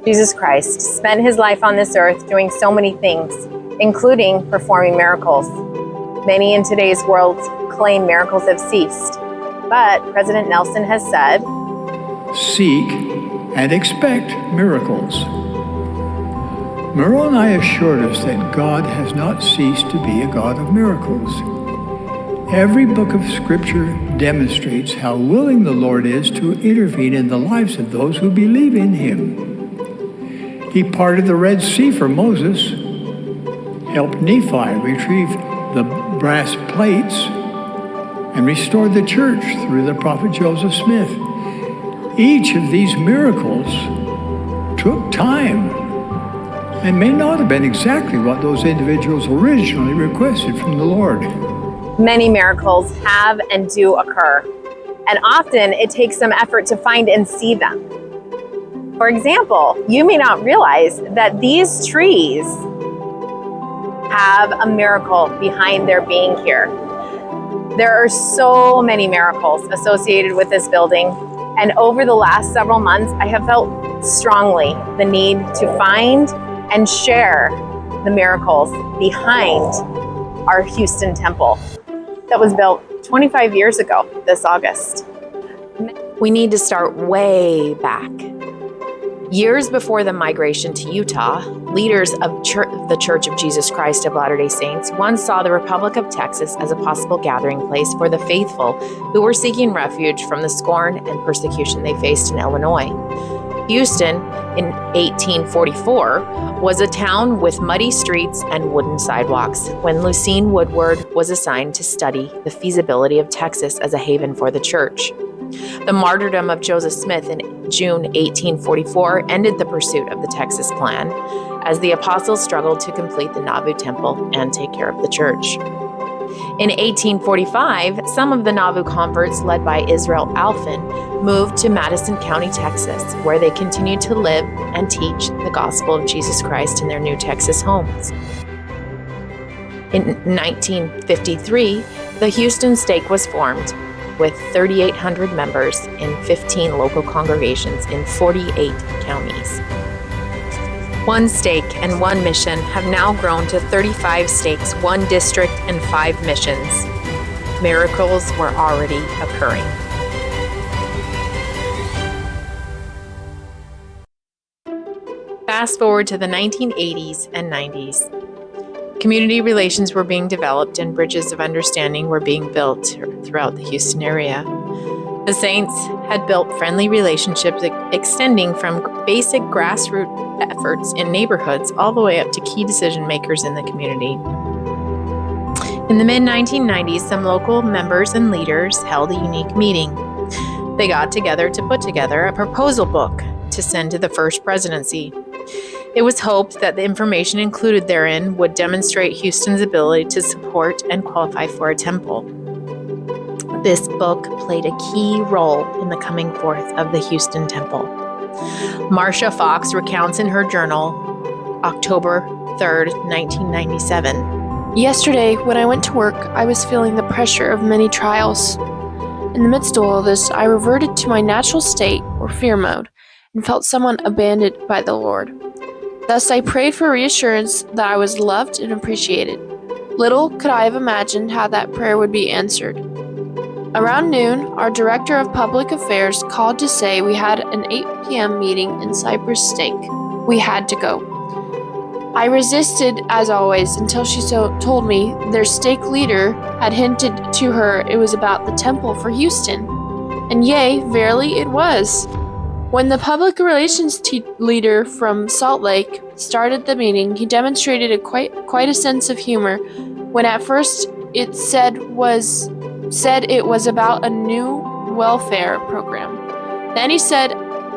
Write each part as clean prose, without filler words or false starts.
Jesus Christ spent his life on this earth doing so many things, including performing miracles. Many in today's world claim miracles have ceased, but President Nelson has said, "Seek and expect miracles." Moroni assured us that God has not ceased to be a God of miracles. Every book of Scripture demonstrates how willing the Lord is to intervene in the lives of those who believe in him. He parted the Red Sea for Moses, helped Nephi retrieve the brass plates, and restored the church through the prophet Joseph Smith. Each of these miracles took time and may not have been exactly what those individuals originally requested from the Lord. Many miracles have and do occur, and often it takes some effort to find and see them. For example, you may not realize that these trees have a miracle behind their being here. There are so many miracles associated with this building, and over the last several months, I have felt strongly the need to find and share the miracles behind our Houston temple that was built 25 years ago this August. We need to start way back. Years before the migration to Utah, leaders of the Church of Jesus Christ of Latter-day Saints once saw the Republic of Texas as a possible gathering place for the faithful who were seeking refuge from the scorn and persecution they faced in Illinois. Houston, in 1844, was a town with muddy streets and wooden sidewalks when Lucine Woodward was assigned to study the feasibility of Texas as a haven for the church. The martyrdom of Joseph Smith in June 1844 ended the pursuit of the Texas plan, as the apostles struggled to complete the Nauvoo Temple and take care of the church. In 1845, some of the Nauvoo converts, led by Israel Alphin, moved to Madison County, Texas, where they continued to live and teach the gospel of Jesus Christ in their new Texas homes. In 1953, the Houston Stake was formed, with 3,800 members in 15 local congregations in 48 counties. One stake and one mission have now grown to 35 stakes, 1 district, and 5 missions. Miracles were already occurring. Fast forward to the 1980s and 90s. Community relations were being developed and bridges of understanding were being built throughout the Houston area. The Saints had built friendly relationships extending from basic grassroots efforts in neighborhoods all the way up to key decision makers in the community. In the mid-1990s, some local members and leaders held a unique meeting. They got together to put together a proposal book to send to the first presidency. It was hoped that the information included therein would demonstrate Houston's ability to support and qualify for a temple. This book played a key role in the coming forth of the Houston Temple. Marcia Fox recounts in her journal, October 3rd, 1997. Yesterday, when I went to work, I was feeling the pressure of many trials. In the midst of all this, I reverted to my natural state, or fear mode, and felt somewhat abandoned by the Lord. Thus, I prayed for reassurance that I was loved and appreciated. Little could I have imagined how that prayer would be answered. Around noon, our Director of Public Affairs called to say we had an 8 p.m. meeting in Cypress Stake. We had to go. I resisted, as always, until she told me their stake leader had hinted to her it was about the temple for Houston. And yea, verily it was. When the public relations leader from Salt Lake started the meeting, he demonstrated quite a sense of humor when at first it said it was about a new welfare program. Then he said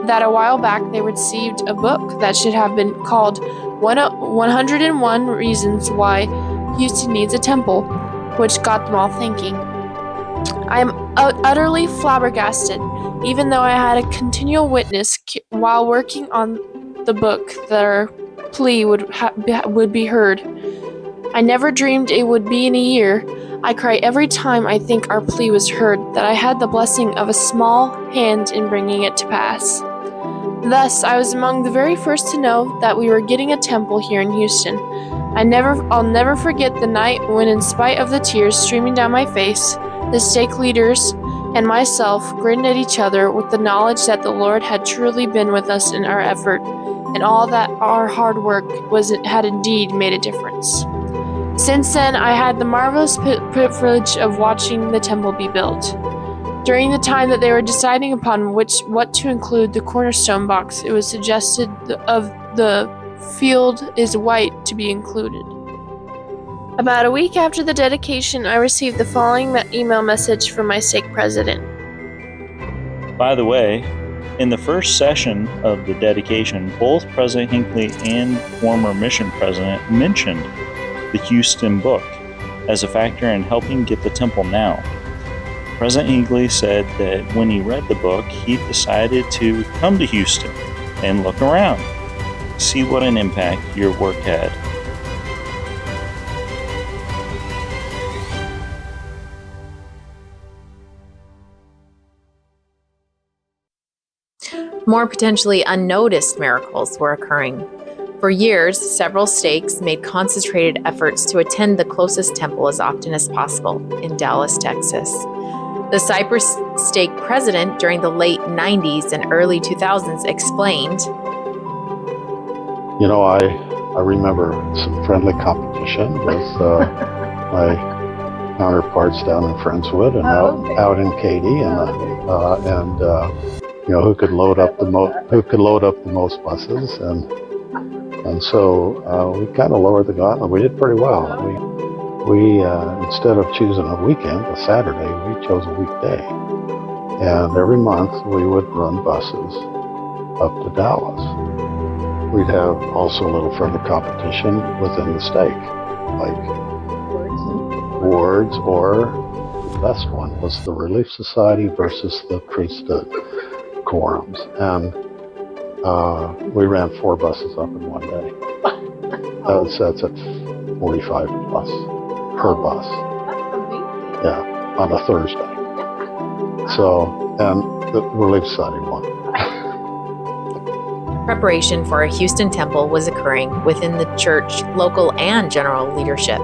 that a while back they received a book that should have been called 101 Reasons Why Houston Needs a Temple, which got them all thinking. I am utterly flabbergasted, even though I had a continual witness while working on the book that our plea would be heard. I never dreamed it would be in a year. I cry every time I think our plea was heard, that I had the blessing of a small hand in bringing it to pass. Thus, I was among the very first to know that we were getting a temple here in Houston. I'll never forget the night when, in spite of the tears streaming down my face, the stake leaders and myself grinned at each other with the knowledge that the Lord had truly been with us in our effort, and all that our hard work had indeed made a difference. Since then, I had the marvelous privilege of watching the temple be built. During the time that they were deciding upon what to include the Cornerstone box, it was suggested of the field is white to be included. About a week after the dedication, I received the following email message from my stake president. By the way, in the first session of the dedication, both President Hinckley and former mission president mentioned the Houston book as a factor in helping get the temple now. President Hinckley said that when he read the book, he decided to come to Houston and look around, see what an impact your work had. More potentially unnoticed miracles were occurring. For years, several stakes made concentrated efforts to attend the closest temple as often as possible in Dallas, Texas. The Cypress stake president during the late 90s and early 2000s explained, I remember some friendly competition with my counterparts down in Friendswood and out in Katy, and who could load up the most buses, and so we kind of lowered the gauntlet. We did pretty well. We instead of choosing a weekend, a Saturday, we chose a weekday. And every month we would run buses up to Dallas. We'd have also a little friendly competition within the stake, like wards, or the best one was the Relief Society versus the priesthood quorums. And we ran 4 buses up in one day. That's at 45 plus per bus. Yeah, on a Thursday. So, and the Relief Society won. preparation for a Houston temple was occurring within the church, local, and general leadership.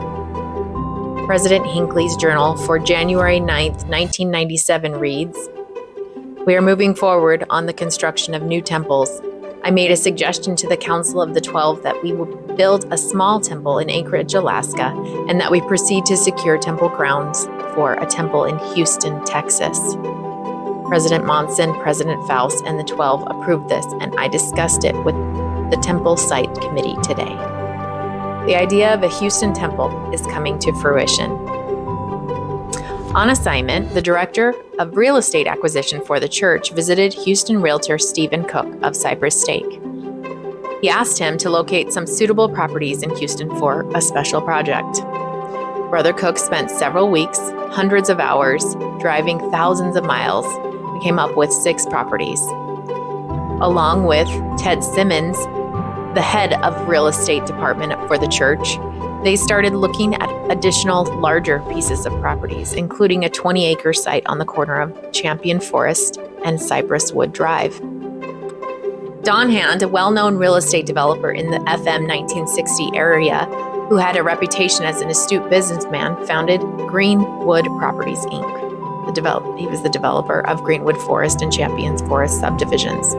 President Hinckley's journal for January 9, 1997 reads, "We are moving forward on the construction of new temples. I made a suggestion to the Council of the 12 that we would build a small temple in Anchorage, Alaska, and that we proceed to secure temple grounds for a temple in Houston, Texas. President Monson, President Faust, and the 12 approved this, and I discussed it with the Temple Site Committee today. The idea of a Houston temple is coming to fruition." On assignment, the director of real estate acquisition for the church visited Houston realtor Stephen Cook of Cypress Stake. He asked him to locate some suitable properties in Houston for a special project. Brother Cook spent several weeks, hundreds of hours, driving thousands of miles, and came up with 6 properties. Along with Ted Simmons, the head of real estate department for the church, they started looking at additional larger pieces of properties, including a 20-acre site on the corner of Champion Forest and Cypress Wood Drive. Don Hand, a well-known real estate developer in the FM 1960 area, who had a reputation as an astute businessman, founded Greenwood Properties, Inc. He was the developer of Greenwood Forest and Champions Forest subdivisions.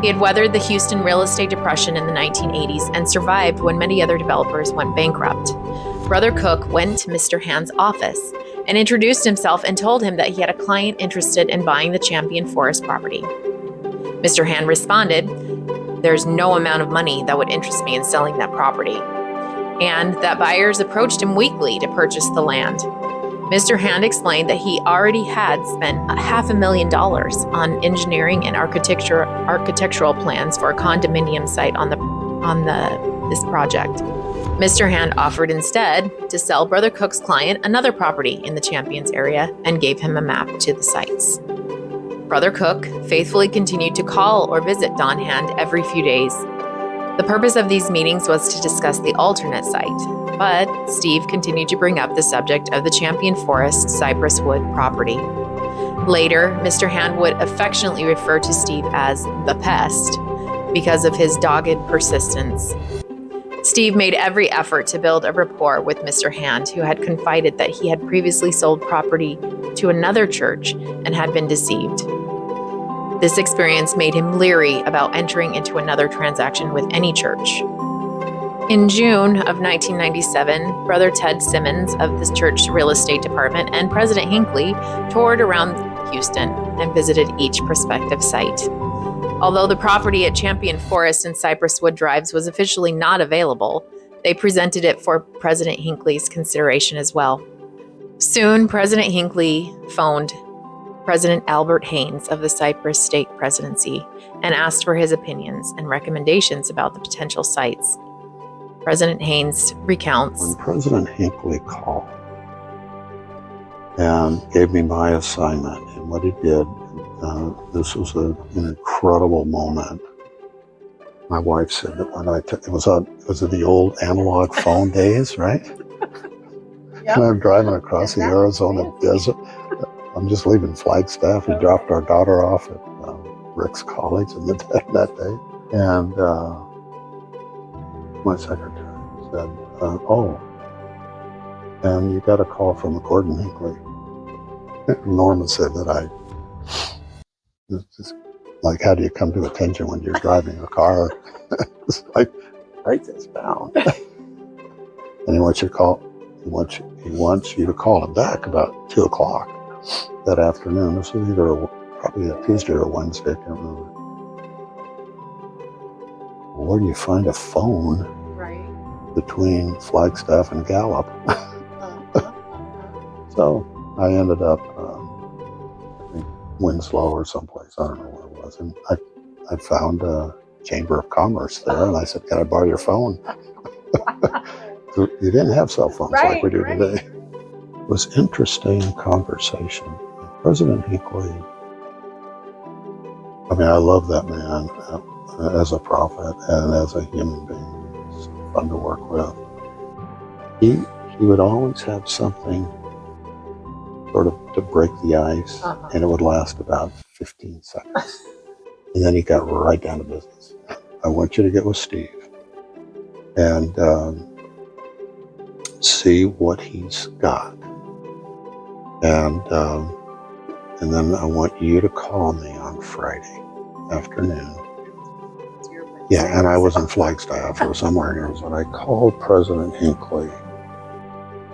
He had weathered the Houston real estate depression in the 1980s and survived when many other developers went bankrupt. Brother Cook went to Mr. Hand's office and introduced himself and told him that he had a client interested in buying the Champion Forest property. Mr. Hand responded, "There's no amount of money that would interest me in selling that property," and that buyers approached him weekly to purchase the land. Mr. Hand explained that he already had spent $500,000 on engineering and architectural plans for a condominium site on this project. Mr. Hand offered instead to sell Brother Cook's client another property in the Champions area and gave him a map to the sites. Brother Cook faithfully continued to call or visit Don Hand every few days. The purpose of these meetings was to discuss the alternate site, but Steve continued to bring up the subject of the Champion Forest Cypress Wood property. Later, Mr. Hand would affectionately refer to Steve as the pest, because of his dogged persistence. Steve made every effort to build a rapport with Mr. Hand, who had confided that he had previously sold property to another church and had been deceived. This experience made him leery about entering into another transaction with any church. In June of 1997, Brother Ted Simmons of the church real estate department and President Hinckley toured around Houston and visited each prospective site. Although the property at Champion Forest and Cypress Wood Drives was officially not available, they presented it for President Hinckley's consideration as well. Soon, President Hinckley phoned President Albert Haynes of the Cypress State Presidency and asked for his opinions and recommendations about the potential sites. President Haynes recounts. When President Hinckley called and gave me my assignment and what he did, this was an incredible moment. My wife said that when it was the old analog phone days, right? Yep. And I'm driving across the Arizona desert. I'm just leaving Flagstaff. We dropped our daughter off at Rick's College that day. And my secretary said, and you got a call from Gordon Hinckley. Norma said that it's just like, how do you come to attention when you're driving a car? It's like, write this down. And he wants you to call. He wants you to call him back about 2:00 that afternoon. This was probably a Tuesday or Wednesday, I can't remember. Where do you find a phone between Flagstaff and Gallup? So I ended up, I think, Winslow or someplace. I don't know where it was. And I found a Chamber of Commerce there, and I said, can I borrow your phone? You didn't have cell phones like we do today. It was interesting conversation. President Hinckley, I mean, I love that man as a prophet and as a human being. He's fun to work with. He would always have something sort of to break the ice, and it would last about 15 seconds. And then he got right down to business. I want you to get with Steve and see what he's got. And then I want you to call me on Friday afternoon. Yeah, and I was in Flagstaff or somewhere in Arizona. I called President Hinckley.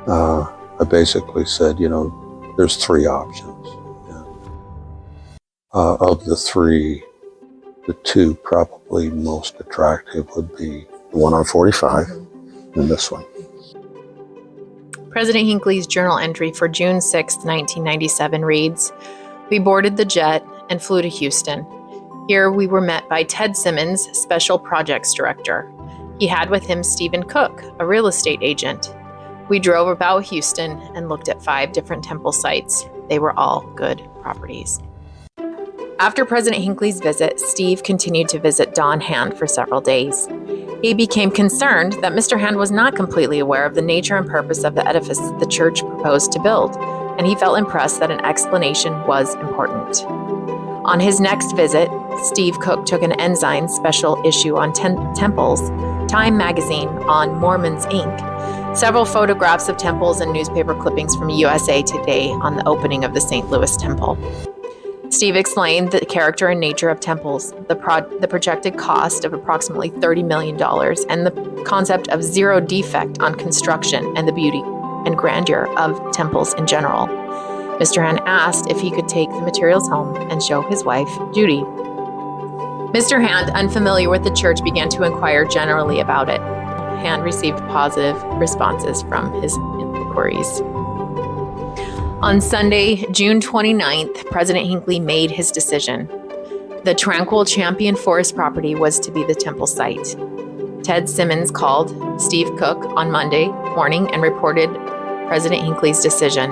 I basically said, there's 3 options. And, of the 3, the 2 probably most attractive would be the one on 45 and this one. President Hinckley's journal entry for June 6, 1997 reads, "We boarded the jet and flew to Houston. Here we were met by Ted Simmons, Special Projects Director. He had with him Stephen Cook, a real estate agent. We drove about Houston and looked at 5 different temple sites. They were all good properties." After President Hinckley's visit, Steve continued to visit Don Hand for several days. He became concerned that Mr. Hand was not completely aware of the nature and purpose of the edifice the church proposed to build, and he felt impressed that an explanation was important. On his next visit, Steve Cook took an Ensign special issue on temples, Time magazine on Mormons Inc., several photographs of temples and newspaper clippings from USA Today on the opening of the St. Louis Temple. Steve explained the character and nature of temples, the projected cost of approximately $30 million, and the concept of zero defect on construction and the beauty and grandeur of temples in general. Mr. Hand asked if he could take the materials home and show his wife, Judy. Mr. Hand, unfamiliar with the church, began to inquire generally about it. Hand received positive responses from his inquiries. On Sunday, June 29th, President Hinckley made his decision. The tranquil Champion Forest property was to be the temple site. Ted Simmons called Steve Cook on Monday morning and reported President Hinckley's decision.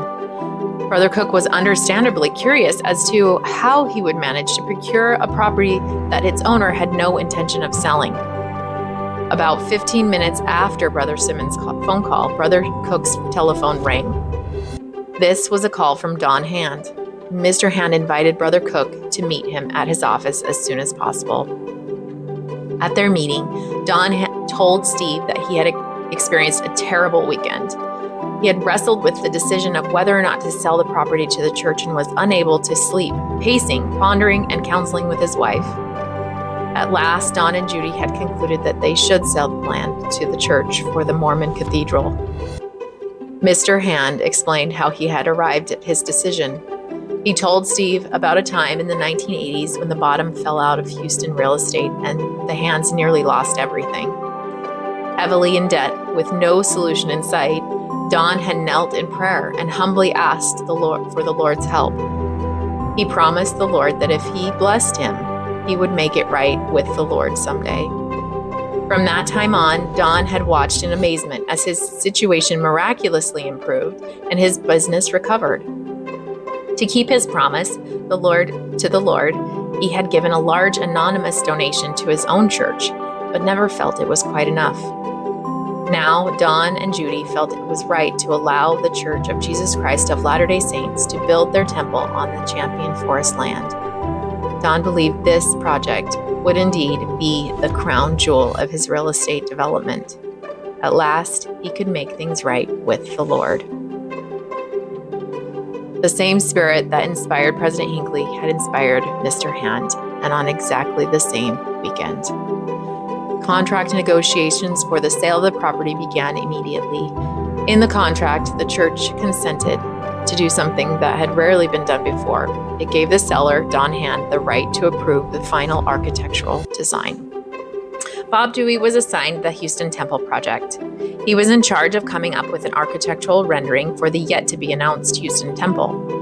Brother Cook was understandably curious as to how he would manage to procure a property that its owner had no intention of selling. About 15 minutes after Brother Simmons' phone call, Brother Cook's telephone rang. This was a call from Don Hand. Mr. Hand invited Brother Cook to meet him at his office as soon as possible. At their meeting, Don told Steve that he had experienced a terrible weekend. He had wrestled with the decision of whether or not to sell the property to the church and was unable to sleep, pacing, pondering, and counseling with his wife. At last, Don and Judy had concluded that they should sell the land to the church for the Mormon cathedral. Mr. Hand explained how he had arrived at his decision. He told Steve about a time in the 1980s when the bottom fell out of Houston real estate and the Hands nearly lost everything. Heavily in debt, with no solution in sight, Don had knelt in prayer and humbly asked the Lord for the Lord's help. He promised the Lord that if he blessed him, he would make it right with the Lord someday. From that time on, Don had watched in amazement as his situation miraculously improved and his business recovered. To keep his promise, the Lord, he had given a large anonymous donation to his own church, but never felt it was quite enough. Now, Don and Judy felt it was right to allow the Church of Jesus Christ of Latter-day Saints to build their temple on the Champion Forest land. Don believed this project would indeed be the crown jewel of his real estate development. At last, he could make things right with the Lord. The same spirit that inspired President Hinckley had inspired Mr. Hand, and on exactly the same weekend. Contract negotiations for the sale of the property began immediately. In the contract, the church consented to do something that had rarely been done before. It gave the seller, Don Hand, the right to approve the final architectural design. Bob Dewey was assigned the Houston Temple project. He was in charge of coming up with an architectural rendering for the yet-to-be-announced Houston Temple.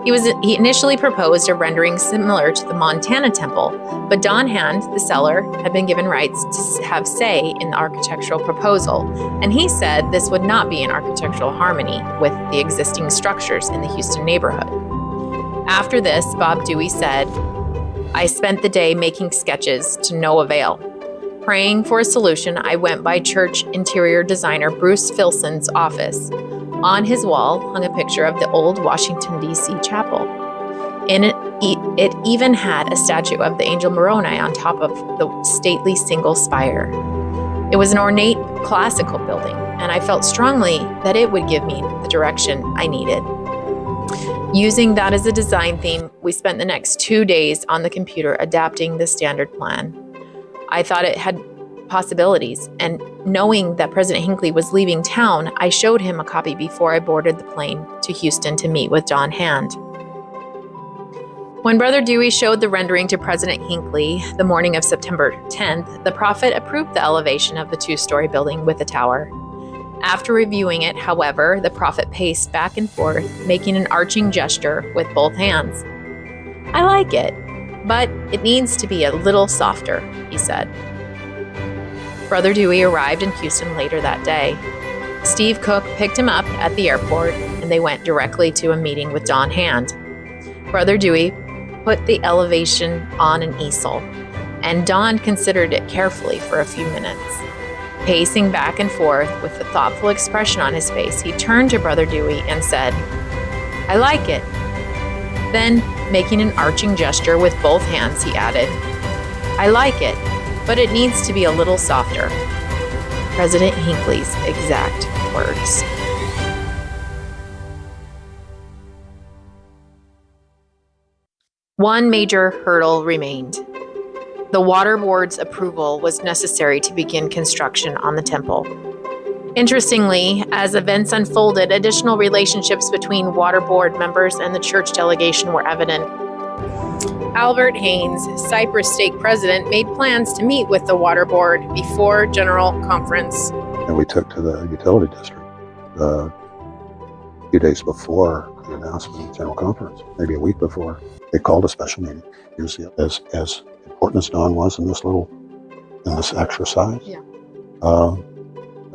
He initially proposed a rendering similar to the Montana Temple, but Don Hand, the seller, had been given rights to have say in the architectural proposal, and he said this would not be in architectural harmony with the existing structures in the Houston neighborhood. After this, Bob Dewey said, "I spent the day making sketches to no avail. Praying for a solution, I went by church interior designer Bruce Filson's office. On his wall hung a picture of the old Washington, D.C. chapel. In it even had a statue of the angel Moroni on top of the stately single spire. It was an ornate classical building, and I felt strongly that it would give me the direction I needed. Using that as a design theme, we spent the next 2 days on the computer adapting the standard plan. I thought it had possibilities, and knowing that President Hinckley was leaving town, I showed him a copy before I boarded the plane to Houston to meet with Don Hand. When Brother Dewey showed the rendering to President Hinckley the morning of September 10th, the prophet approved the elevation of the 2-story building with a tower. After reviewing it, however, the prophet paced back and forth, making an arching gesture with both hands. "I like it, but it needs to be a little softer," he said. Brother Dewey arrived in Houston later that day. Steve Cook picked him up at the airport, and they went directly to a meeting with Don Hand. Brother Dewey put the elevation on an easel, and Don considered it carefully for a few minutes. Pacing back and forth with a thoughtful expression on his face, he turned to Brother Dewey and said, "I like it." Then, making an arching gesture with both hands, he added, "I like it, but it needs to be a little softer." President Hinckley's exact words. One major hurdle remained. The Water Board's approval was necessary to begin construction on the temple. Interestingly, as events unfolded, additional relationships between Water Board members and the church delegation were evident. Albert Haynes, Cypress Stake president, made plans to meet with the Water Board before General Conference. And we took to the utility district a few days before the announcement of the General Conference, maybe a week before. They called a special meeting. As important as Don was in this exercise,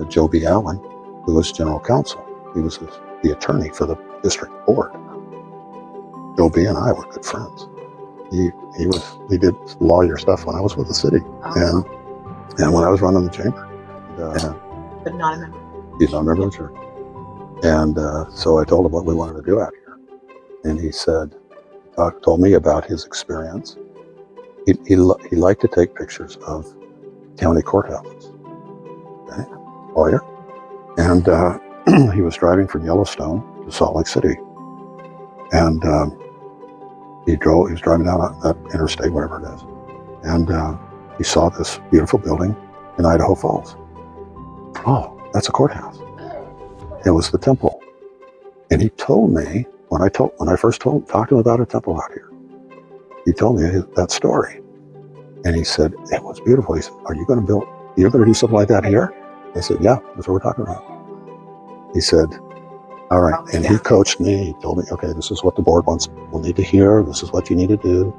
Joe B. Allen, who was general counsel, he was the attorney for the district board. Joe B. and I were good friends. He did lawyer stuff when I was with the city, and when I was running the chamber. But not a member. He's not a member of the church. And so I told him what we wanted to do out here, and he said, told me about his experience. He liked to take pictures of county courthouses. Okay, lawyer. And he was driving from Yellowstone to Salt Lake City. And he was driving down that interstate, whatever it is. And he saw this beautiful building in Idaho Falls. Oh, that's a courthouse. It was the temple. And he told me, when I first talked to him about a temple out here, he told me that story. And he said, it was beautiful. He said, you're going to do something like that here? I said, yeah, that's what we're talking about. He said, all right. And he coached me. He told me, okay, this is what the board will need to hear. This is what you need to do.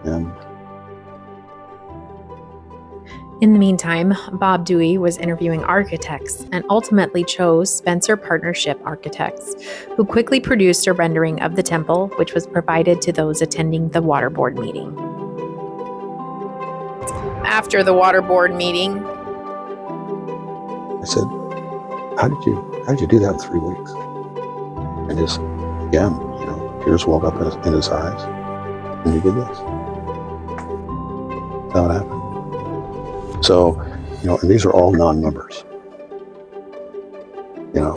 And in the meantime, Bob Dewey was interviewing architects and ultimately chose Spencer Partnership Architects, who quickly produced a rendering of the temple, which was provided to those attending the water board meeting. After the water board meeting, I said, how did you do that in 3 weeks? And just, again, tears welled up in his eyes. And you did this. That's how it happened. So, and these are all non-members. That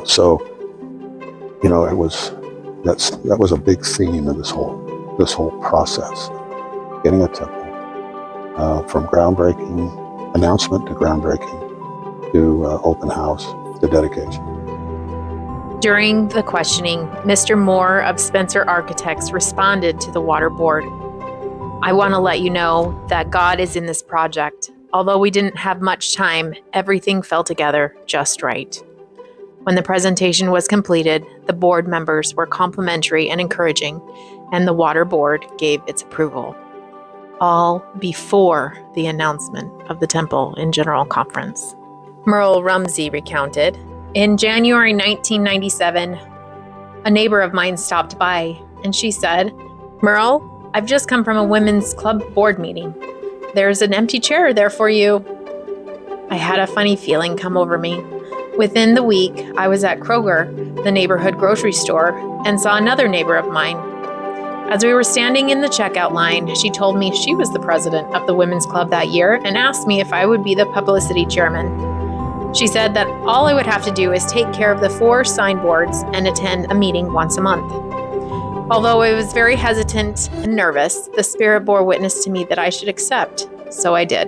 was a big theme of this whole process. Getting a temple from groundbreaking announcement to groundbreaking to open house to dedication. during the questioning, Mr. Moore of Spencer Architects responded to the water board. I want to let you know that God is in this project. Although we didn't have much time, everything fell together just right. When the presentation was completed, the board members were complimentary and encouraging, and the water board gave its approval. All before the announcement of the temple in General Conference. Merle Rumsey recounted, in January 1997, a neighbor of mine stopped by, and she said, Merle, I've just come from a women's club board meeting. There's an empty chair there for you. I had a funny feeling come over me. Within the week, I was at Kroger, the neighborhood grocery store, and saw another neighbor of mine. As we were standing in the checkout line, she told me she was the president of the women's club that year and asked me if I would be the publicity chairman. She said that all I would have to do is take care of the 4 signboards and attend a meeting once a month. Although I was very hesitant and nervous, the Spirit bore witness to me that I should accept, so I did.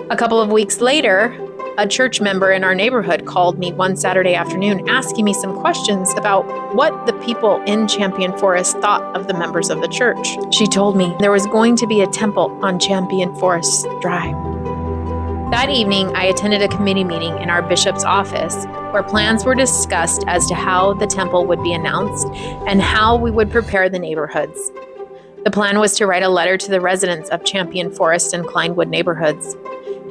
A couple of weeks later, a church member in our neighborhood called me one Saturday afternoon asking me some questions about what the people in Champion Forest thought of the members of the church. She told me there was going to be a temple on Champion Forest Drive. That evening, I attended a committee meeting in our bishop's office where plans were discussed as to how the temple would be announced and how we would prepare the neighborhoods. The plan was to write a letter to the residents of Champion Forest and Kleinwood neighborhoods.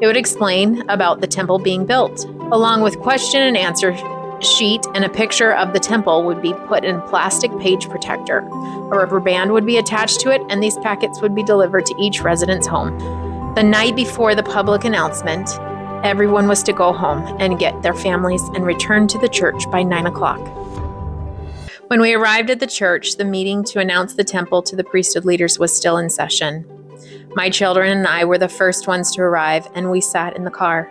It would explain about the temple being built, along with question and answer sheet, and a picture of the temple would be put in a plastic page protector. A rubber band would be attached to it, and these packets would be delivered to each resident's home. The night before the public announcement, everyone was to go home and get their families and return to the church by 9 o'clock. When we arrived at the church, the meeting to announce the temple to the priesthood leaders was still in session. My children and I were the first ones to arrive, and we sat in the car.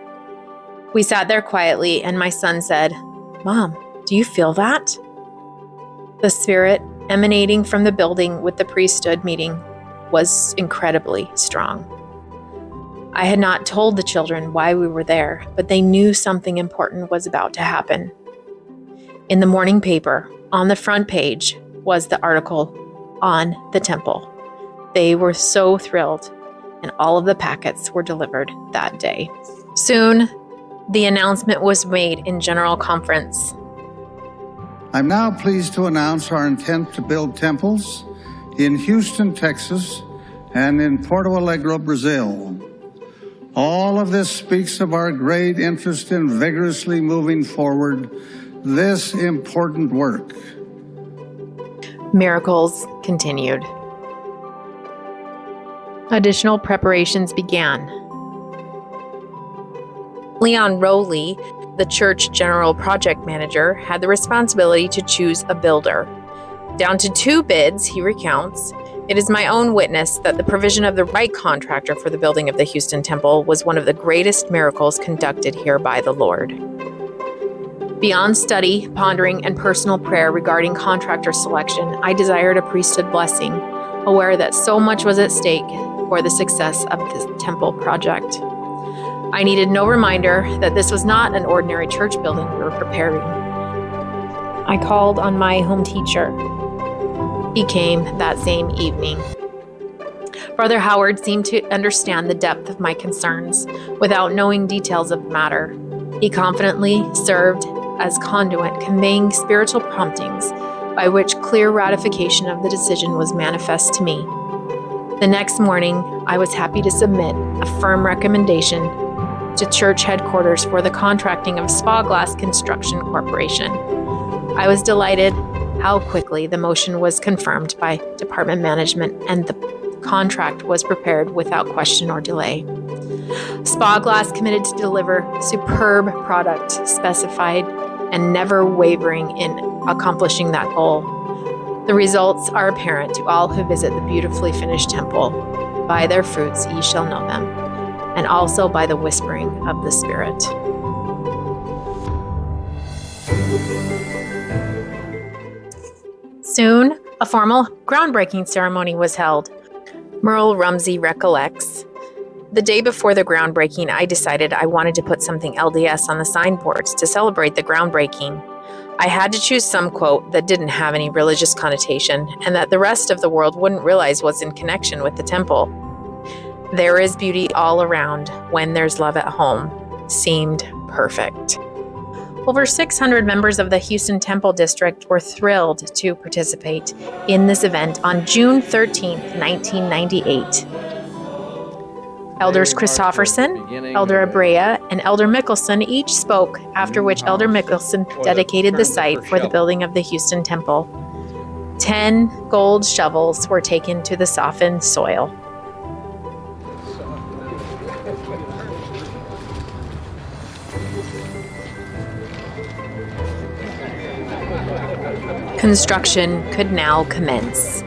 We sat there quietly, and my son said, Mom, do you feel that? The spirit emanating from the building with the priesthood meeting was incredibly strong. I had not told the children why we were there, but they knew something important was about to happen. In the morning paper, on the front page, was the article on the temple. They were so thrilled, and all of the packets were delivered that day. Soon, the announcement was made in General Conference. I'm now pleased to announce our intent to build temples in Houston, Texas, and in Porto Alegre, Brazil. All of this speaks of our great interest in vigorously moving forward this important work. Miracles continued. Additional preparations began. Leon Rowley, the church general project manager, had the responsibility to choose a builder. Down to 2 bids, he recounts, It is my own witness that the provision of the right contractor for the building of the Houston Temple was one of the greatest miracles conducted here by the Lord. Beyond study, pondering, and personal prayer regarding contractor selection, I desired a priesthood blessing, aware that so much was at stake for the success of the temple project. I needed no reminder that this was not an ordinary church building we were preparing. I called on my home teacher. He came that same evening. Brother Howard seemed to understand the depth of my concerns without knowing details of the matter. He confidently served as conduit, conveying spiritual promptings by which clear ratification of the decision was manifest to me. The next morning, I was happy to submit a firm recommendation to church headquarters for the contracting of Spa Glass Construction Corporation. I was delighted how quickly the motion was confirmed by department management and the contract was prepared without question or delay. Spa Glass committed to deliver superb product, specified and never wavering in accomplishing that goal. The results are apparent to all who visit the beautifully finished temple. By their fruits ye shall know them, and also by the whispering of the Spirit. Soon, a formal groundbreaking ceremony was held. Merle Rumsey recollects, "The day before the groundbreaking, I decided I wanted to put something LDS on the signboards to celebrate the groundbreaking. I had to choose some quote that didn't have any religious connotation and that the rest of the world wouldn't realize was in connection with the temple. There is beauty all around when there's love at home seemed perfect." Over 600 members of the Houston Temple District were thrilled to participate in this event on June 13, 1998. Elders Christofferson, Elder Abrea, and Elder Mickelson each spoke, after which Elder Mickelson dedicated the site for the building of the Houston Temple. 10 gold shovels were taken to the softened soil. Construction could now commence.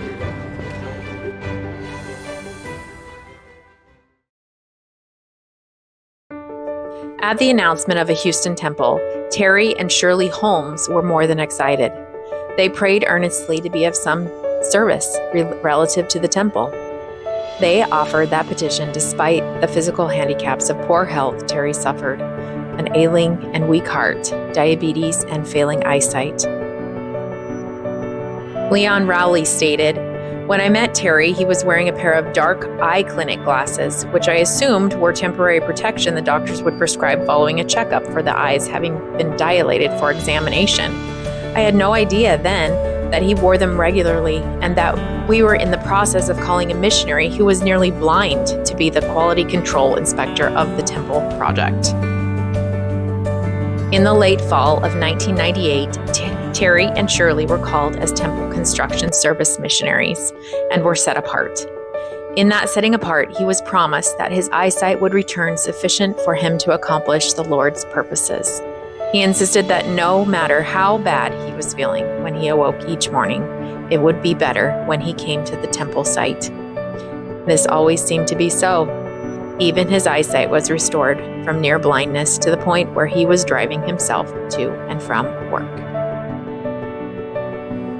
At the announcement of a Houston temple, Terry and Shirley Holmes were more than excited. They prayed earnestly to be of some service relative to the temple. They offered that petition despite the physical handicaps of poor health Terry suffered, an ailing and weak heart, diabetes, and failing eyesight. Leon Rowley stated, "When I met Terry, he was wearing a pair of dark eye clinic glasses, which I assumed were temporary protection the doctors would prescribe following a checkup for the eyes having been dilated for examination. I had no idea then that he wore them regularly and that we were in the process of calling a missionary who was nearly blind to be the quality control inspector of the temple project." In the late fall of 1998, Terry and Shirley were called as Temple Construction Service missionaries and were set apart. In that setting apart, he was promised that his eyesight would return sufficient for him to accomplish the Lord's purposes. He insisted that no matter how bad he was feeling when he awoke each morning, it would be better when he came to the temple site. This always seemed to be so. Even his eyesight was restored from near blindness to the point where he was driving himself to and from work.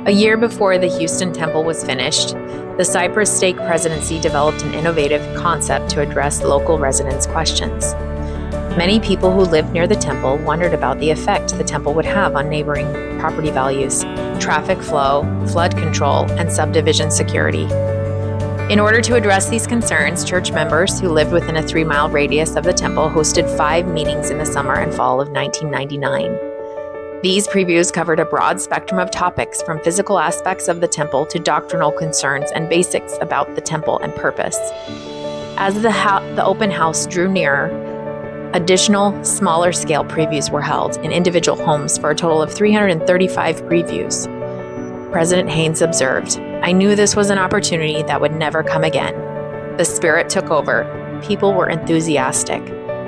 A year before the Houston Temple was finished, the Cypress Stake Presidency developed an innovative concept to address local residents' questions. Many people who lived near the temple wondered about the effect the temple would have on neighboring property values, traffic flow, flood control, and subdivision security. In order to address these concerns, church members who lived within a 3-mile radius of the temple hosted 5 meetings in the summer and fall of 1999. These previews covered a broad spectrum of topics, from physical aspects of the temple to doctrinal concerns and basics about the temple and purpose. As the open house drew nearer, additional smaller-scale previews were held in individual homes for a total of 335 previews. President Haynes observed, "I knew this was an opportunity that would never come again. The Spirit took over. People were enthusiastic.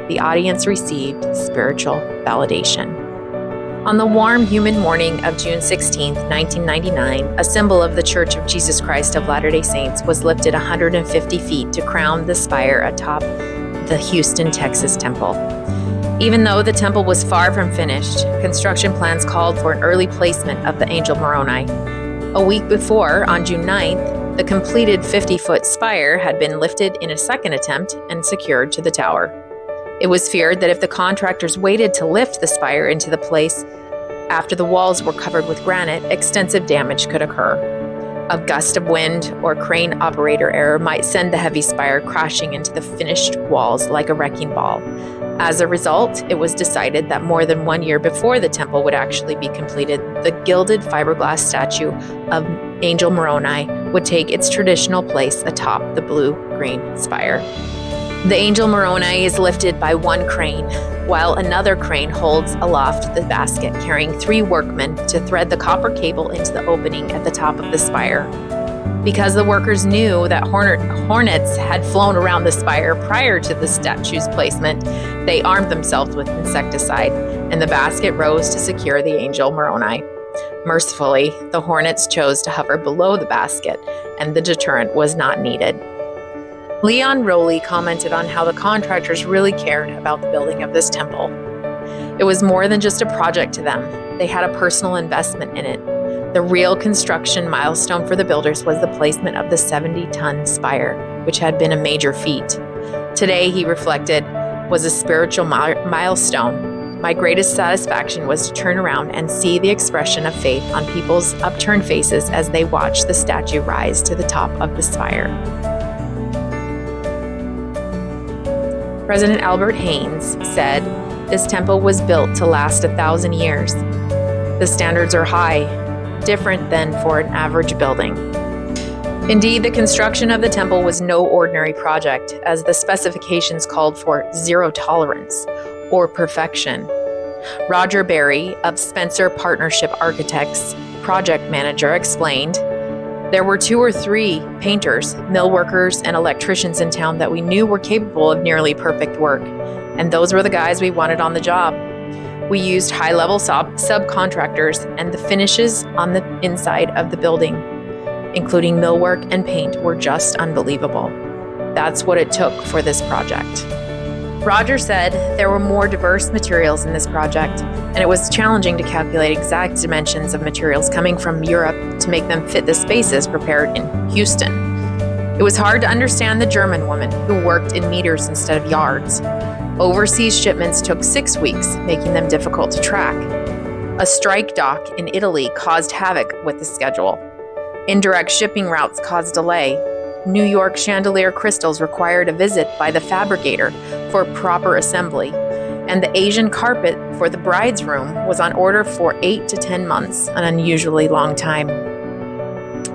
The audience received spiritual validation." On the warm, humid morning of June 16, 1999, a symbol of the Church of Jesus Christ of Latter-day Saints was lifted 150 feet to crown the spire atop the Houston, Texas temple. Even though the temple was far from finished, construction plans called for an early placement of the angel Moroni. A week before, on June 9th, the completed 50-foot spire had been lifted in a second attempt and secured to the tower. It was feared that if the contractors waited to lift the spire into the place after the walls were covered with granite, extensive damage could occur. A gust of wind or crane operator error might send the heavy spire crashing into the finished walls like a wrecking ball. As a result, it was decided that more than 1 year before the temple would actually be completed, the gilded fiberglass statue of Angel Moroni would take its traditional place atop the blue-green spire. The Angel Moroni is lifted by one crane, while another crane holds aloft the basket, carrying 3 workmen to thread the copper cable into the opening at the top of the spire. Because the workers knew that hornets had flown around the spire prior to the statue's placement, they armed themselves with insecticide, and the basket rose to secure the Angel Moroni. Mercifully, the hornets chose to hover below the basket, and the deterrent was not needed. Leon Rowley commented on how the contractors really cared about the building of this temple. It was more than just a project to them. They had a personal investment in it. The real construction milestone for the builders was the placement of the 70-ton spire, which had been a major feat. Today, he reflected, was a spiritual milestone. My greatest satisfaction was to turn around and see the expression of faith on people's upturned faces as they watched the statue rise to the top of the spire. President Albert Haynes said, "This temple was built to last 1,000 years. The standards are high, different than for an average building." Indeed, the construction of the temple was no ordinary project, as the specifications called for zero tolerance or perfection. Roger Berry of Spencer Partnership Architects, project manager, explained, "There were 2 or 3 painters, mill workers, and electricians in town that we knew were capable of nearly perfect work, and those were the guys we wanted on the job. We used high-level subcontractors, and the finishes on the inside of the building, including millwork and paint, were just unbelievable. That's what it took for this project." Roger said there were more diverse materials in this project, and it was challenging to calculate exact dimensions of materials coming from Europe to make them fit the spaces prepared in Houston. It was hard to understand the German woman who worked in meters instead of yards. Overseas shipments took 6 weeks, making them difficult to track. A strike dock in Italy caused havoc with the schedule. Indirect shipping routes caused delay. New York chandelier crystals required a visit by the fabricator for proper assembly, and the Asian carpet for the bride's room was on order for 8 to 10 months, an unusually long time.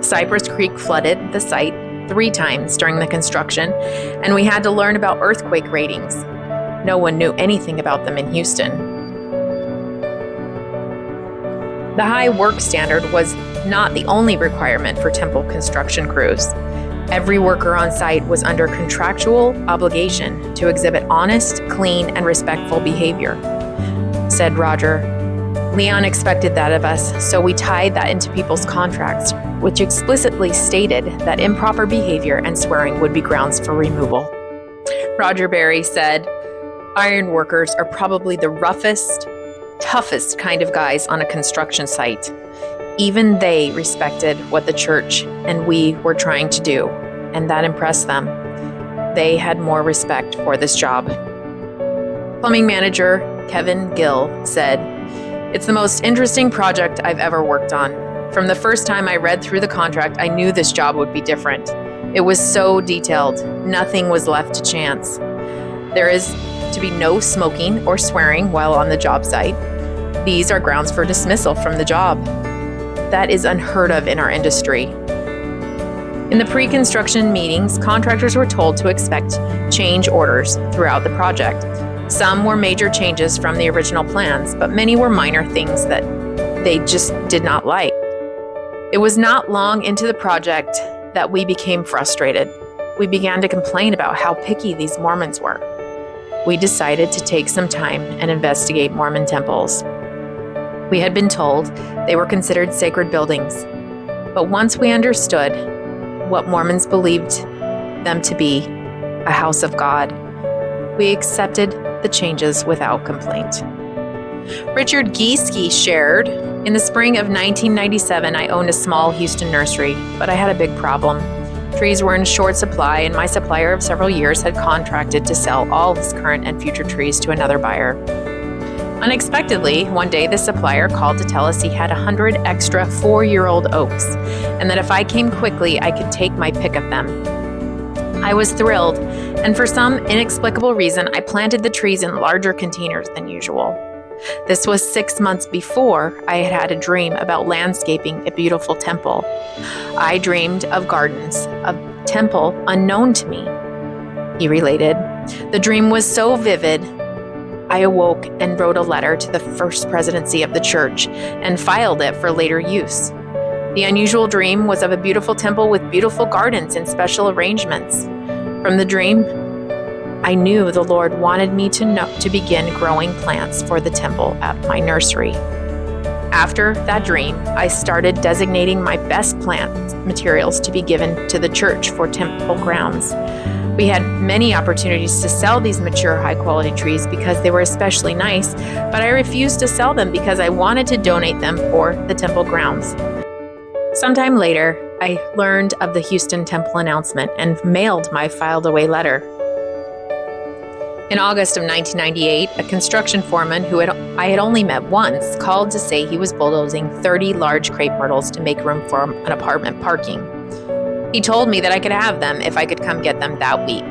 Cypress Creek flooded the site 3 times during the construction, and we had to learn about earthquake ratings. No one knew anything about them in Houston. The high work standard was not the only requirement for temple construction crews. Every worker on site was under contractual obligation to exhibit honest, clean, and respectful behavior, said Roger. Leon expected that of us, so we tied that into people's contracts, which explicitly stated that improper behavior and swearing would be grounds for removal. Roger Berry said, "Iron workers are probably the roughest, toughest kind of guys on a construction site. Even they respected what the church and we were trying to do, and that impressed them. They had more respect for this job." Plumbing manager Kevin Gill said, "It's the most interesting project I've ever worked on. From the first time I read through the contract, I knew this job would be different. It was so detailed. Nothing was left to chance. There is to be no smoking or swearing while on the job site. These are grounds for dismissal from the job. That is unheard of in our industry." In the pre-construction meetings, contractors were told to expect change orders throughout the project. Some were major changes from the original plans, but many were minor things that they just did not like. It was not long into the project that we became frustrated. We began to complain about how picky these Mormons were. We decided to take some time and investigate Mormon temples. We had been told they were considered sacred buildings, but once we understood what Mormons believed them to be, a house of God, we accepted the changes without complaint. Richard Gieske shared, in the spring of 1997, I owned a small Houston nursery, but I had a big problem. Trees were in short supply, and my supplier of several years had contracted to sell all his current and future trees to another buyer. Unexpectedly, one day the supplier called to tell us he had 100 extra 4-year-old oaks, and that if I came quickly, I could take my pick of them. I was thrilled, and for some inexplicable reason, I planted the trees in larger containers than usual. This was 6 months before I had had a dream about landscaping a beautiful temple. I dreamed of gardens, a temple unknown to me, he related. The dream was so vivid, I awoke and wrote a letter to the first presidency of the church and filed it for later use. The unusual dream was of a beautiful temple with beautiful gardens and special arrangements. From the dream, I knew the Lord wanted me to begin growing plants for the temple at my nursery. After that dream, I started designating my best plant materials to be given to the church for temple grounds. We had many opportunities to sell these mature, high-quality trees because they were especially nice, but I refused to sell them because I wanted to donate them for the temple grounds. Sometime later, I learned of the Houston temple announcement and mailed my filed-away letter. In August of 1998, a construction foreman who I had only met once called to say he was bulldozing 30 large crepe myrtles to make room for an apartment parking. He told me that I could have them if I could come get them that week.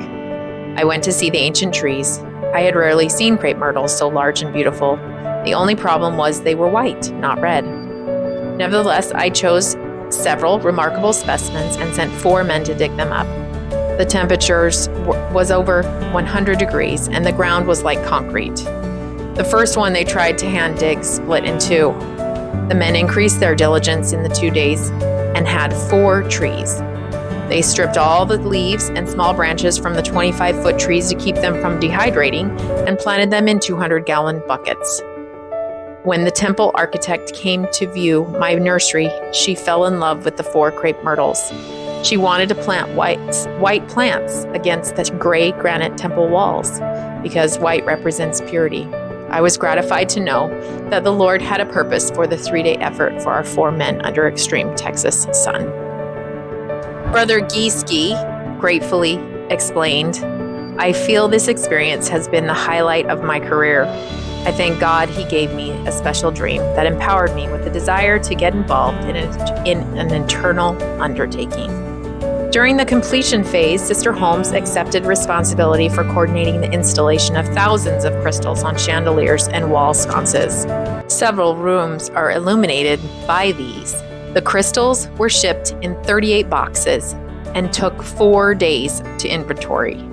I went to see the ancient trees. I had rarely seen crepe myrtles so large and beautiful. The only problem was they were white, not red. Nevertheless, I chose several remarkable specimens and sent 4 men to dig them up. The temperatures was over 100 degrees and the ground was like concrete. The first one they tried to hand dig split in 2. The men increased their diligence in the 2 days and had 4 trees. They stripped all the leaves and small branches from the 25-foot trees to keep them from dehydrating and planted them in 200-gallon buckets. When the temple architect came to view my nursery, she fell in love with the 4 crepe myrtles. She wanted to plant white plants against the gray granite temple walls because white represents purity. I was gratified to know that the Lord had a purpose for the 3-day effort for our 4 men under extreme Texas sun. Brother Gieske gratefully explained, I feel this experience has been the highlight of my career. I thank God he gave me a special dream that empowered me with the desire to get involved in an eternal undertaking. During the completion phase, Sister Holmes accepted responsibility for coordinating the installation of thousands of crystals on chandeliers and wall sconces. Several rooms are illuminated by these. The crystals were shipped in 38 boxes and took 4 days to inventory.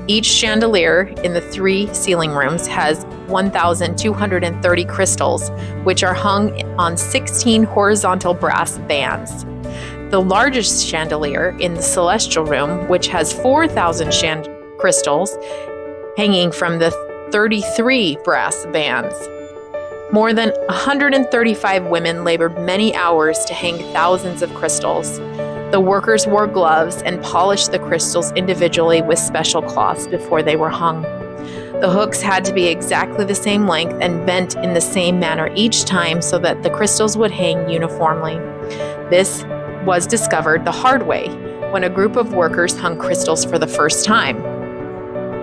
Each chandelier in the 3 ceiling rooms has 1,230 crystals, which are hung on 16 horizontal brass bands. The largest chandelier in the celestial room, which has 4,000 crystals hanging from the 33 brass bands. More than 135 women labored many hours to hang thousands of crystals. The workers wore gloves and polished the crystals individually with special cloths before they were hung. The hooks had to be exactly the same length and bent in the same manner each time so that the crystals would hang uniformly. This was discovered the hard way when a group of workers hung crystals for the first time.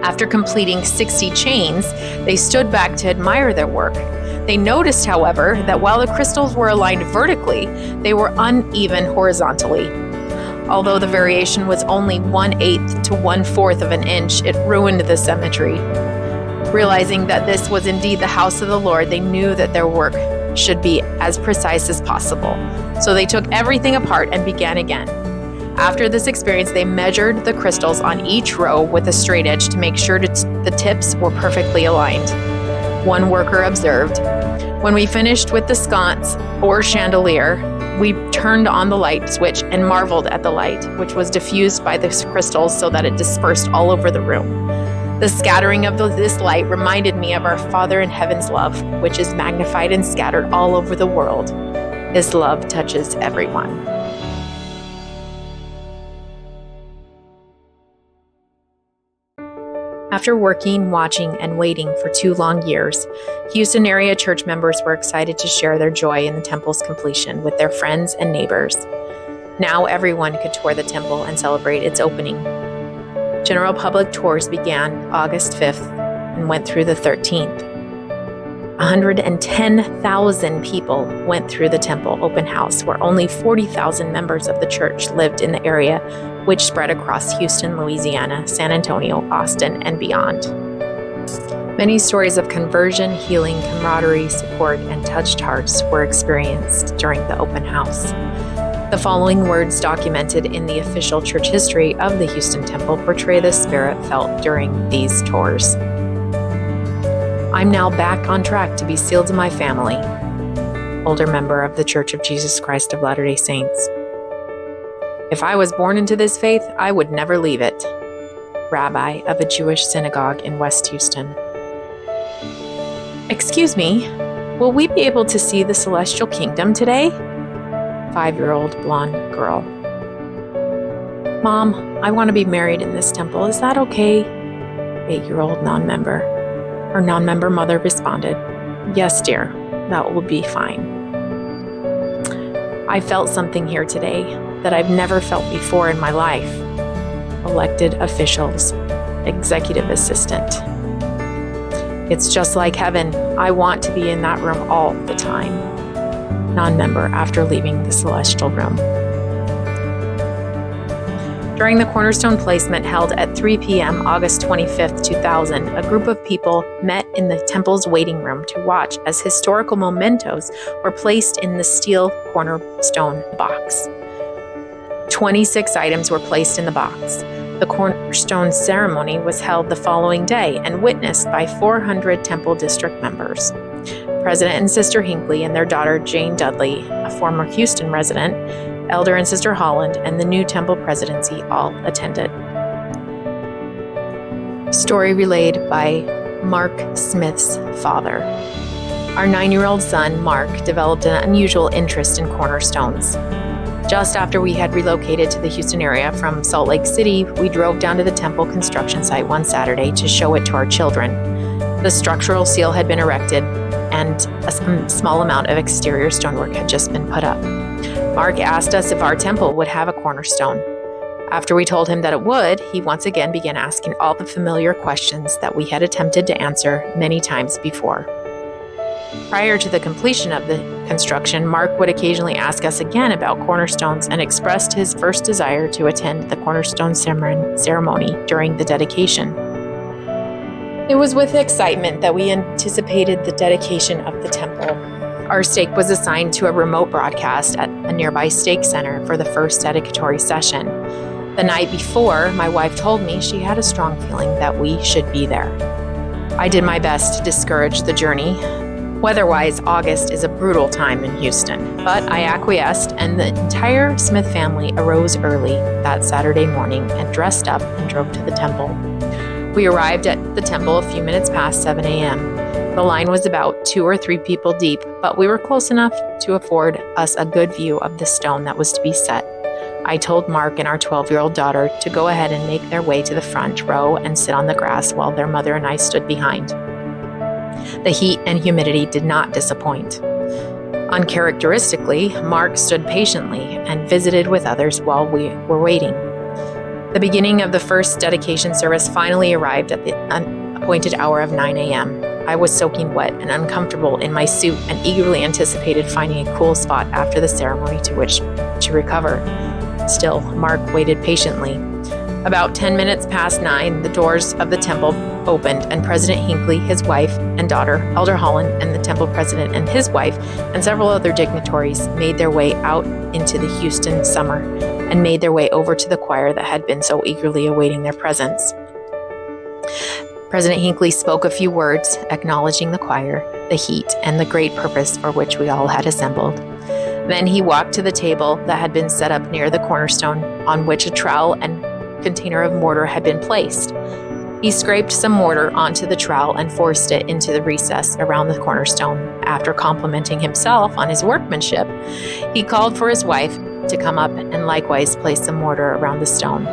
After completing 60 chains, they stood back to admire their work. They noticed, however, that while the crystals were aligned vertically, they were uneven horizontally. Although the variation was only 1/8 to 1/4 of an inch, it ruined the symmetry. Realizing that this was indeed the house of the Lord, they knew that their work should be as precise as possible. So they took everything apart and began again. After this experience, they measured the crystals on each row with a straight edge to make sure the tips were perfectly aligned. One worker observed, "When we finished with the sconce or chandelier, we turned on the light switch and marveled at the light, which was diffused by the crystals so that it dispersed all over the room. The scattering of this light reminded me of our Father in heaven's love, which is magnified and scattered all over the world. His love touches everyone. After working, watching, and waiting for 2 long years, Houston area church members were excited to share their joy in the temple's completion with their friends and neighbors. Now everyone could tour the temple and celebrate its opening. General public tours began August 5th and went through the 13th. 110,000 people went through the temple open house, where only 40,000 members of the church lived in the area, which spread across Houston, Louisiana, San Antonio, Austin, and beyond. Many stories of conversion, healing, camaraderie, support, and touched hearts were experienced during the open house. The following words documented in the official church history of the Houston Temple portray the spirit felt during these tours. I'm now back on track to be sealed to my family. Older member of the Church of Jesus Christ of Latter-day Saints. If I was born into this faith, I would never leave it. Rabbi of a Jewish synagogue in West Houston. Excuse me, will we be able to see the celestial kingdom today? 5-year-old blonde girl. Mom, I want to be married in this temple. Is that okay? 8-year-old non-member. Her non-member mother responded, Yes, dear, that will be fine. I felt something here today that I've never felt before in my life. Elected officials, executive assistant. It's just like heaven. I want to be in that room all the time. Non-member after leaving the celestial room. During the Cornerstone placement held at 3 p.m. August 25th, 2000, a group of people met in the temple's waiting room to watch as historical mementos were placed in the steel Cornerstone box. 26 items were placed in the box. The Cornerstone ceremony was held the following day and witnessed by 400 temple district members. President and Sister Hinckley and their daughter Jane Dudley, a former Houston resident, Elder and Sister Holland, and the new temple presidency all attended. Story relayed by Mark Smith's father. Our 9-year-old son, Mark, developed an unusual interest in cornerstones. Just after we had relocated to the Houston area from Salt Lake City, we drove down to the temple construction site one Saturday to show it to our children. The structural seal had been erected, and a small amount of exterior stonework had just been put up. Mark asked us if our temple would have a cornerstone. After we told him that it would, he once again began asking all the familiar questions that we had attempted to answer many times before. Prior to the completion of the construction, Mark would occasionally ask us again about cornerstones and expressed his first desire to attend the cornerstone ceremony during the dedication. It was with excitement that we anticipated the dedication of the temple. Our stake was assigned to a remote broadcast at a nearby stake center for the first dedicatory session. The night before, my wife told me she had a strong feeling that we should be there. I did my best to discourage the journey. Weather-wise, August is a brutal time in Houston, but I acquiesced, and the entire Smith family arose early that Saturday morning and dressed up and drove to the temple. We arrived at the temple a few minutes past 7 a.m. The line was about 2 or 3 people deep, but we were close enough to afford us a good view of the stone that was to be set. I told Mark and our 12-year-old daughter to go ahead and make their way to the front row and sit on the grass while their mother and I stood behind. The heat and humidity did not disappoint. Uncharacteristically, Mark stood patiently and visited with others while we were waiting. The beginning of the first dedication service finally arrived at the appointed hour of 9 a.m. I was soaking wet and uncomfortable in my suit and eagerly anticipated finding a cool spot after the ceremony to which to recover. Still, Mark waited patiently. About 10 minutes past 9, the doors of the temple opened, and President Hinckley, his wife and daughter, Elder Holland, and the temple president and his wife, and several other dignitaries made their way out into the Houston summer and made their way over to the choir that had been so eagerly awaiting their presence. President Hinckley spoke a few words, acknowledging the choir, the heat, and the great purpose for which we all had assembled. Then he walked to the table that had been set up near the cornerstone, on which a trowel and container of mortar had been placed. He scraped some mortar onto the trowel and forced it into the recess around the cornerstone. After complimenting himself on his workmanship, he called for his wife to come up and likewise place some mortar around the stone.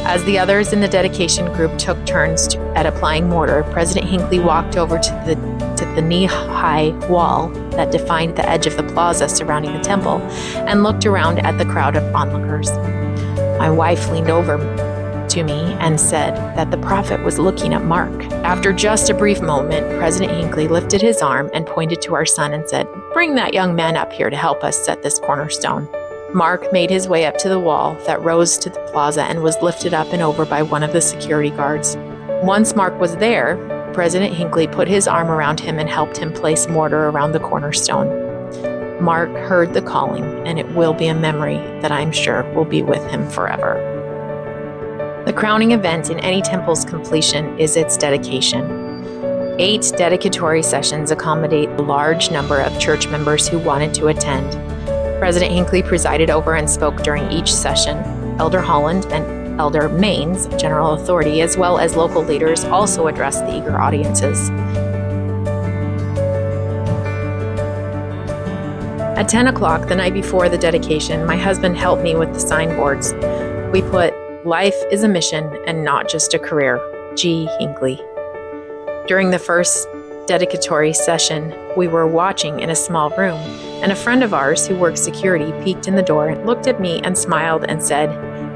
As the others in the dedication group took turns at applying mortar, President Hinckley walked over to the knee-high wall that defined the edge of the plaza surrounding the temple and looked around at the crowd of onlookers. My wife leaned over to me and said that the prophet was looking at Mark. After just a brief moment, President Hinckley lifted his arm and pointed to our son and said, "Bring that young man up here to help us set this cornerstone." Mark made his way up to the wall that rose to the plaza and was lifted up and over by one of the security guards. Once Mark was there, President Hinckley put his arm around him and helped him place mortar around the cornerstone. Mark heard the calling, and it will be a memory that I'm sure will be with him forever. The crowning event in any temple's completion is its dedication. 8 dedicatory sessions accommodate a large number of church members who wanted to attend. President Hinckley presided over and spoke during each session. Elder Holland and Elder Maines, general authority, as well as local leaders, also addressed the eager audiences. At 10 o'clock the night before the dedication, my husband helped me with the signboards. We put, "Life is a mission and not just a career. G. Hinckley." During the first dedicatory session, we were watching in a small room, and a friend of ours who works security peeked in the door, looked at me and smiled and said,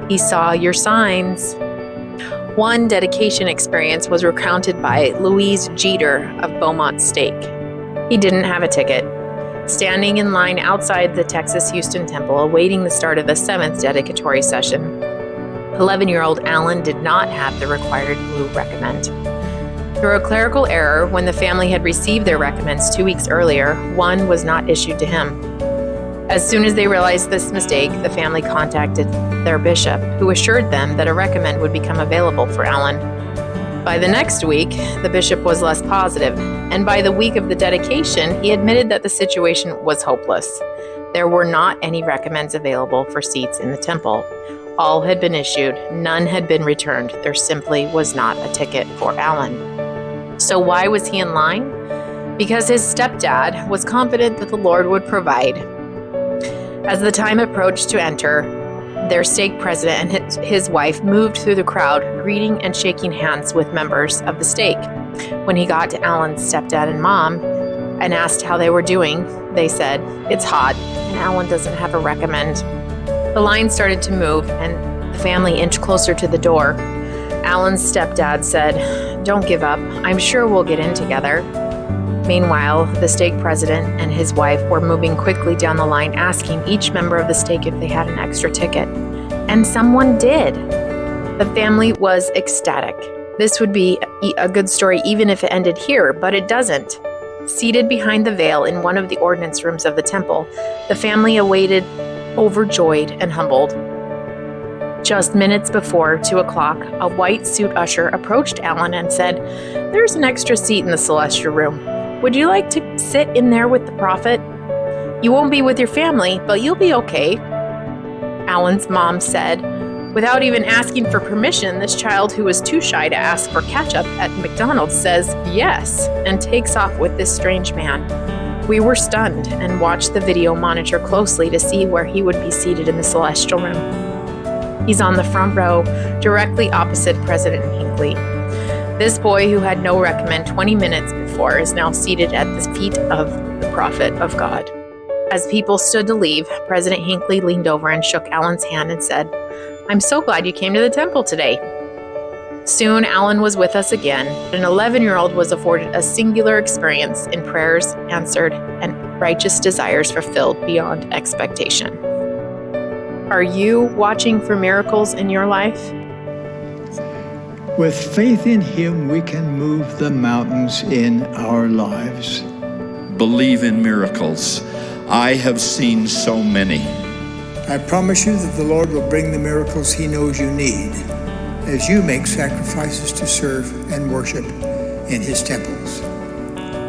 "He saw your signs." One dedication experience was recounted by Louise Jeter of Beaumont Stake. He didn't have a ticket. Standing in line outside the Texas Houston Temple, awaiting the start of the 7th dedicatory session, 11-year-old Alan did not have the required blue recommend. Through a clerical error, when the family had received their recommends 2 weeks earlier, one was not issued to him. As soon as they realized this mistake, the family contacted their bishop, who assured them that a recommend would become available for Alan. By the next week, the bishop was less positive, and by the week of the dedication, he admitted that the situation was hopeless. There were not any recommends available for seats in the temple. All had been issued, none had been returned. There simply was not a ticket for Alan. So why was he in line? Because his stepdad was confident that the Lord would provide. As the time approached to enter, their stake president and his wife moved through the crowd, greeting and shaking hands with members of the stake. When he got to Alan's stepdad and mom and asked how they were doing, they said, "It's hot, and Alan doesn't have a recommend." The line started to move, and the family inched closer to the door. Alan's stepdad said, "Don't give up. I'm sure we'll get in together." Meanwhile, the stake president and his wife were moving quickly down the line, asking each member of the stake if they had an extra ticket. And someone did. The family was ecstatic. This would be a good story even if it ended here, but it doesn't. Seated behind the veil in one of the ordinance rooms of the temple, the family awaited, overjoyed and humbled. Just minutes before 2 o'clock, a white suit usher approached Alan and said, "There's an extra seat in the celestial room. Would you like to sit in there with the prophet? You won't be with your family, but you'll be okay." Alan's mom said, without even asking for permission, this child who was too shy to ask for ketchup at McDonald's says yes and takes off with this strange man. We were stunned and watched the video monitor closely to see where he would be seated in the celestial room. He's on the front row, directly opposite President Hinckley. This boy, who had no recommend 20 minutes before, is now seated at the feet of the prophet of God. As people stood to leave, President Hinckley leaned over and shook Alan's hand and said, "I'm so glad you came to the temple today." Soon, Alan was with us again. An 11-year-old was afforded a singular experience in prayers answered and righteous desires fulfilled beyond expectation. Are you watching for miracles in your life? With faith in Him, we can move the mountains in our lives. Believe in miracles. I have seen so many. I promise you that the Lord will bring the miracles He knows you need as you make sacrifices to serve and worship in His temples.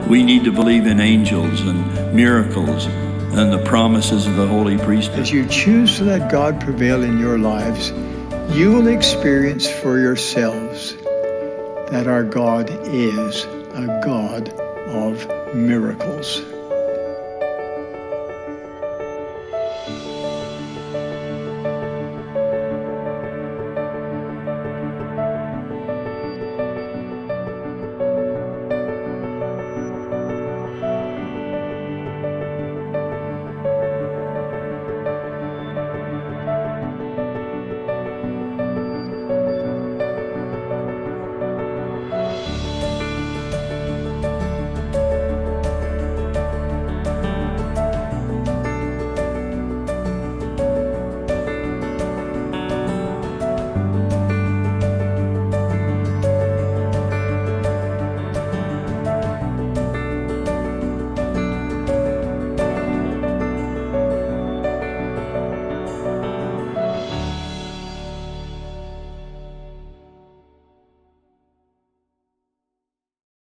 We need to believe in angels and miracles and the promises of the Holy Priesthood. As you choose to let God prevail in your lives, you will experience for yourselves that our God is a God of miracles.